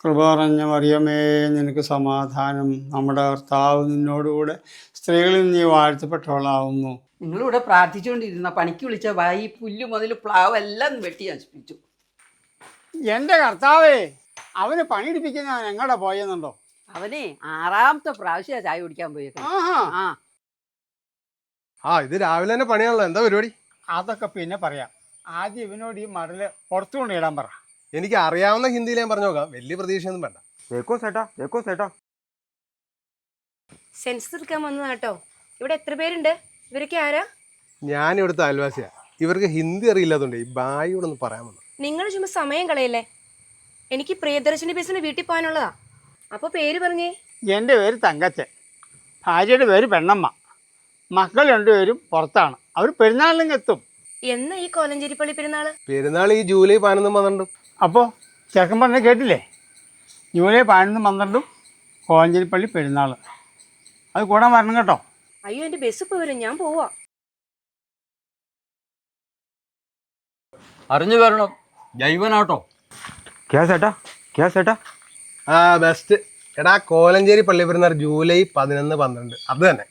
കൃപ നിറഞ്ഞ മറിയമേ, നിനക്ക് സമാധാനം. നമ്മുടെ കർത്താവ് നിന്നോടുകൂടെ സ്ത്രീകളിൽ നീ വാഴ്ത്തപ്പെട്ടവളാവുന്നു. നിങ്ങളിവിടെ പ്രാർത്ഥിച്ചുകൊണ്ടിരുന്ന പണിക്ക് വിളിച്ച വായി പുല്ല് മുതൽ പ്ലാവ് എല്ലാം വെട്ടി നശിപ്പിച്ചു. എൻ്റെ കർത്താവേ, അവന് പണിയെടുപ്പിക്കുന്നവൻ എങ്ങടെ പോയെന്നുണ്ടോ? അവനെ 6ാമത്തെ പ്രാവശ്യം ചായ കുടിക്കാൻ പോയേക്കാം. ഇത് രാവിലെ തന്നെ പണിയാണല്ലോ. എന്താ പരിപാടി? അതൊക്കെ പിന്നെ പറയാം. ആദ്യം ഇവനോട് ഈ മടല് പുറത്തുകൊണ്ട് ഇടാൻ പറ. എനിക്ക് അറിയാവുന്ന ഹിന്ദിയിൽ ഞാൻ പറഞ്ഞു നോക്കാം. വലിയ പ്രതീക്ഷയൊന്നും വേണ്ട. ദേക്കോ സേട്ടാ സെൻസസ് എടുക്കാൻ വന്നതാട്ടോ. ഇവിടെ എത്ര പേരുണ്ട്? ഇവരൊക്കെ ആരാ? ഞാൻ ഇവിടുത്തെ അയൽവാസിയാ. ഇവർക്ക് ഹിന്ദി അറിയില്ലാത്തതുകൊണ്ട് ഈ ബായിയോടൊന്ന് പറയാൻ വന്നു. നിങ്ങൾ ചുമ്മാ സമയം കളയല്ലേ. എനിക്ക് പ്രിയദർശിനി ബസ്സിന് വീട്ടിൽ പോകാനുള്ളതാ. അപ്പോൾ പേര് പറഞ്ഞേ. എൻ്റെ പേര് തങ്കച്ചൻ, ഭാര്യയുടെ പേര് പെണ്ണമ്മ. മക്കൾ രണ്ടുപേരും പുറത്താണ്. അവർ പെരുന്നാളിനും എത്തും. എന്നാ ഈ കോലഞ്ചേരി പള്ളി പെരുന്നാള്? പെരുന്നാൾ ഈ ജൂലൈ 11 12. അപ്പോൾ ചെക്കൻ പറഞ്ഞ കേട്ടില്ലേ? ജൂലൈ 11 12 കോലഞ്ചേരിപ്പള്ളി പെരുന്നാൾ. അത് കൂടാൻ വരണം കേട്ടോ. അയ്യോ, എൻ്റെ ബസ് ഇപ്പോൾ വരും, ഞാൻ പോവാ. അറിഞ്ഞു വരണം, ജൈവനാട്ടോ. ബെസ്റ്റ്. എടാ, കോലഞ്ചേരി പള്ളി പെരുന്നാൾ ജൂലൈ 11 12. അത് തന്നെ.